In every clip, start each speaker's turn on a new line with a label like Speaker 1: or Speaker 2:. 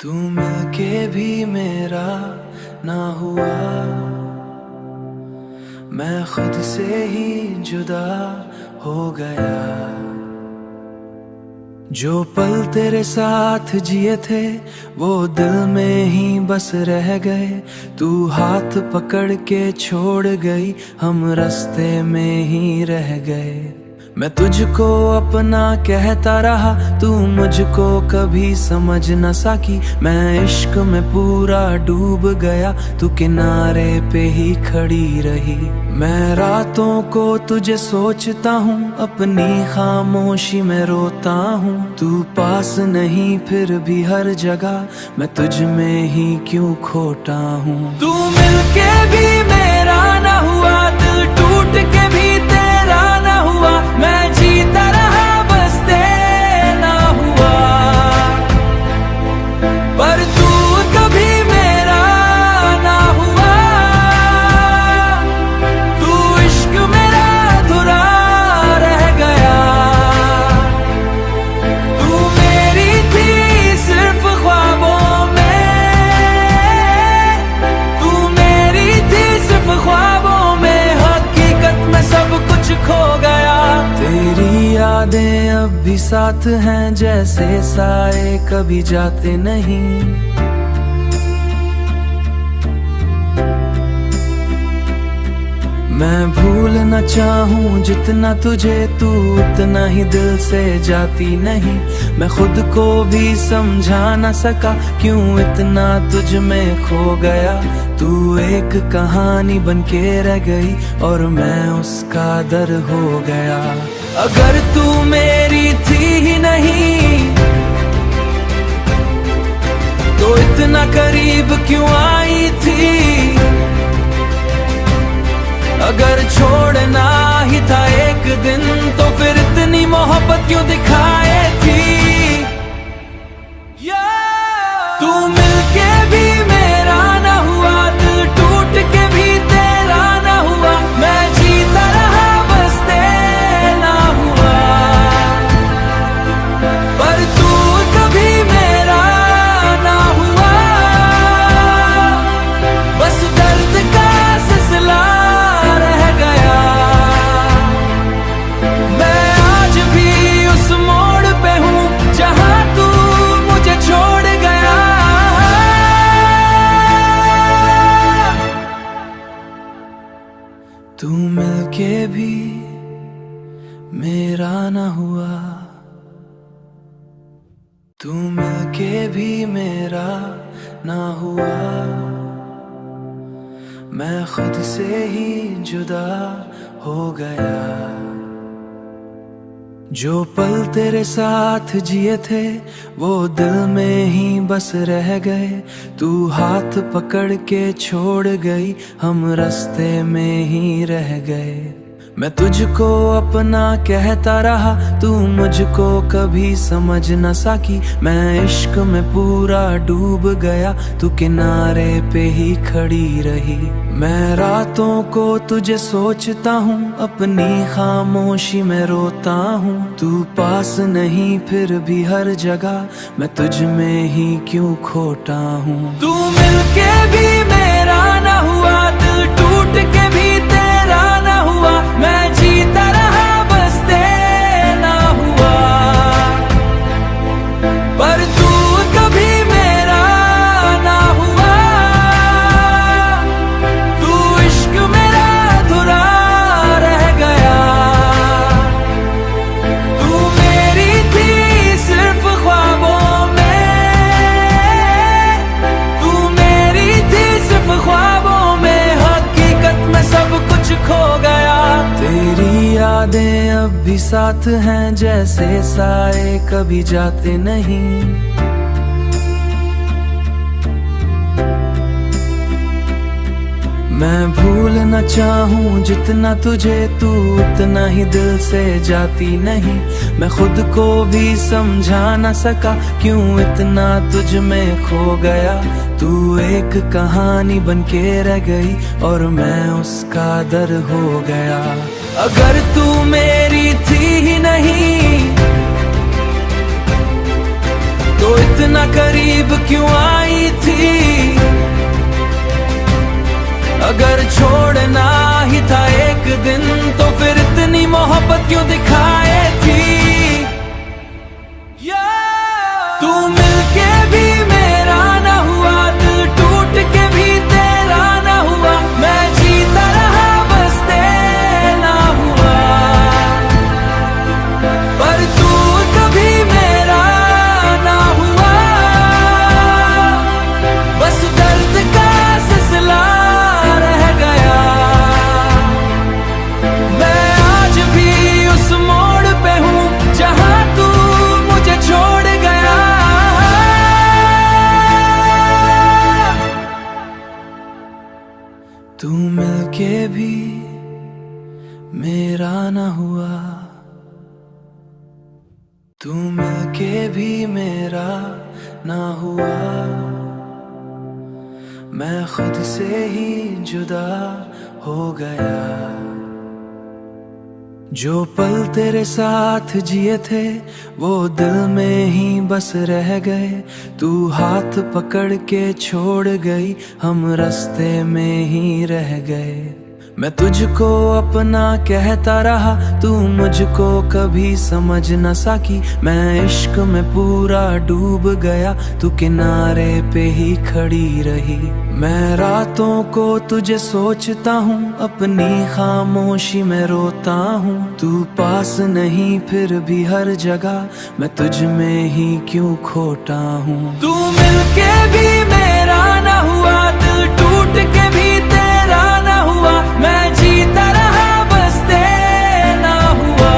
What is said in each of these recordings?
Speaker 1: तू मिलके भी मेरा ना हुआ, मैं खुद से ही जुदा हो गया। जो पल तेरे साथ जिए थे वो दिल में ही बस रह गए। तू हाथ पकड़ के छोड़ गई, हम रास्ते में ही रह गए। मैं तुझको अपना कहता रहा, तू मुझको कभी समझ न सकी। मैं इश्क में पूरा डूब गया, तू किनारे पे ही खड़ी रही। मैं रातों को तुझे सोचता हूँ, अपनी खामोशी में रोता हूँ। तू पास नहीं फिर भी हर जगह मैं तुझ में ही क्यों खोता हूँ। तू मिलके भी मेरा ना हुआ, दिल टूट के भी तेरा ना हुआ। मैं जीता रहा बस तेरा हुआ, पर तू कभी मेरा ना हुआ। तू इश्क मेरा अधूरा रह गया। तू मेरी थी सिर्फ ख्वाबों में, तू मेरी थी सिर्फ ख्वाबों में। हकीकत में सब कुछ खो गया। तेरी यादें अब भी साथ हैं, जैसे साए कभी जाते नहीं। मैं भूलना चाहूँ जितना तुझे, तू उतना ही दिल से जाती नहीं। मैं खुद को भी समझा न सका, क्यों इतना तुझ में खो गया। तू एक कहानी बनके रह गई और मैं उसका दर हो गया। अगर तू मेरी थी ही नहीं तो इतना करीब क्यों आई थी। अगर छोड़ना ही था एक दिन तो फिर इतनी मोहब्बत क्यों दिखाए थी। तू मिलके भी मेरा ना हुआ, दिल टूट के भी तेरा ना हुआ। मैं जीता रहा बस तेरा हुआ, पर तू कभी मेरा ना हुआ। बस दर्द का सिलसिला रह गया। मैं आज भी उस मोड़ पे हूँ जहाँ तू मुझे छोड़ गया। तू मिलके भी मेरा ना हुआ, तू मिलके भी मेरा ना हुआ। मैं खुद से ही जुदा हो गया। जो पल तेरे साथ जिए थे वो दिल में ही बस रह गए। तू हाथ पकड़ के छोड़ गई, हम रास्ते में ही रह गए। मैं तुझको अपना कहता रहा, तू मुझको कभी समझ न सकी। मैं इश्क में पूरा डूब गया, तू किनारे पे ही खड़ी रही। मैं रातों को तुझे सोचता हूँ, अपनी खामोशी में रोता हूँ। तू पास नहीं फिर भी हर जगह मैं तुझ में ही क्यों खोता हूँ। तू मिलके भी मेरा ना हुआ, दिल टूट के भी तेरा ना हुआ। मैं जीता रहा बस तेरा हुआ, पर तू कभी मेरा ना हुआ। तू इश्क मेरा अधूरा रह गया। तू मेरी थी सिर्फ ख्वाबों में, तू मेरी थी सिर्फ ख्वाबों में। हकीकत में सब कुछ खो गया। तेरी यादें अब भी साथ हैं, जैसे साए कभी जाते नहीं। मैं भूलना चाहूँ जितना तुझे, तू उतना ही दिल से जाती नहीं। मैं खुद को भी समझा न सका, क्यों इतना तुझ में खो गया। तू एक कहानी बनके रह गई और मैं उसका दर हो गया। अगर तू मेरी थी ही नहीं तो इतना करीब क्यों क्यों दिखाए थी। तू मिलके भी मेरा ना हुआ, दिल टूट के भी तेरा ना हुआ, मैं जीता रहा बस तेरा हुआ। पर तू कभी मेरा ना हुआ, बस दर्द का सिलसिला रह गया। मैं आज भी उस मोड़ पे हूँ जहाँ तू मुझे छोड़ गया। तू मिलके भी मेरा ना हुआ, तू मिलके भी मेरा ना हुआ, मैं खुद से ही जुदा हो गया। जो पल तेरे साथ जिए थे वो दिल में ही बस रह गए। तू हाथ पकड़ के छोड़ गई, हम रास्ते में ही रह गए। मैं तुझको अपना कहता रहा, तू मुझको कभी समझ न सकी। मैं इश्क में पूरा डूब गया, तू किनारे पे ही खड़ी रही। मैं रातों को तुझे सोचता हूँ, अपनी खामोशी में रोता हूँ। तू पास नहीं फिर भी हर जगह मैं तुझ में ही क्यों खोता हूँ। तू मिलके भी मेरा ना हुआ, दिल टूट के भी तेरा ना हुआ, मैं जीता रहा बस तेरा हुआ।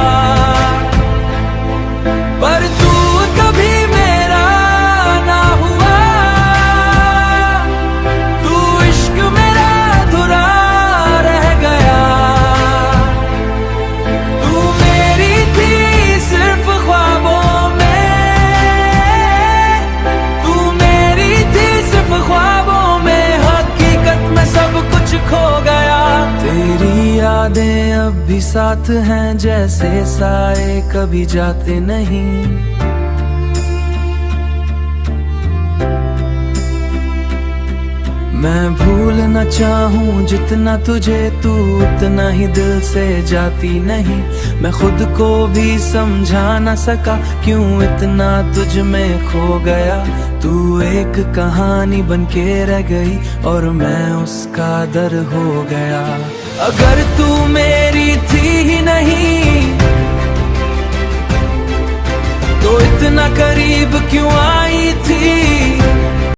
Speaker 1: पर तू कभी मेरा ना हुआ, तू इश्क मेरा अधूरा रह गया। तू मेरी थी सिर्फ ख्वाबों में, तू मेरी थी सिर्फ ख्वाबों में, हकीकत में सब कुछ खो गया। तेरी यादें अब भी साथ हैं जैसे साए कभी जाते नहीं। मैं भूलना चाहूँ जितना तुझे, तू उतना ही दिल से जाती नहीं। मैं खुद को भी समझा न सका क्यों इतना तुझ में खो गया। तू एक कहानी बन के रह गई और मैं उसका दर हो गया। अगर तू मेरी थी ही नहीं तो इतना करीब क्यों आई थी।